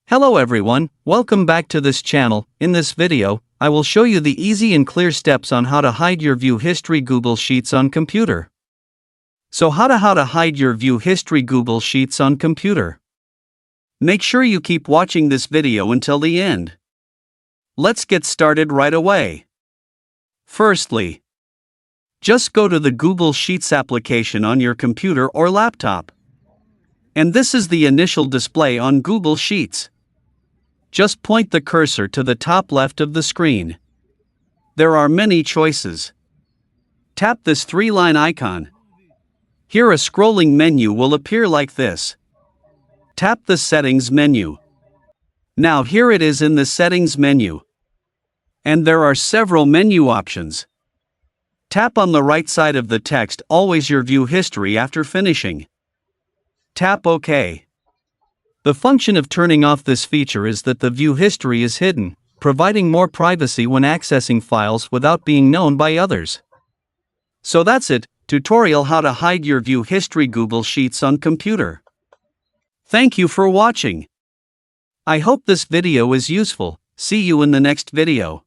Hello everyone, welcome back to this channel. In this video, I will show you the easy and clear steps on how to hide your view history Google Sheets on computer. So how to hide your view history Google Sheets on computer. Make sure you keep watching this video until the end. Let's get started right away. Firstly, just go to the Google Sheets application on your computer or laptop. And this is the initial display on Google Sheets. Just point the cursor to the top left of the screen. There are many choices. Tap this three-line icon. Here a scrolling menu will appear like this. Tap the Settings menu. Now here it is in the Settings menu. And there are several menu options. Tap on the right side of the text "Always your view history" after finishing. Tap OK. The function of turning off this feature is that the view history is hidden, providing more privacy when accessing files without being known by others. So that's it, tutorial how to hide your view history Google Sheets on computer. Thank you for watching. I hope this video is useful. See you in the next video.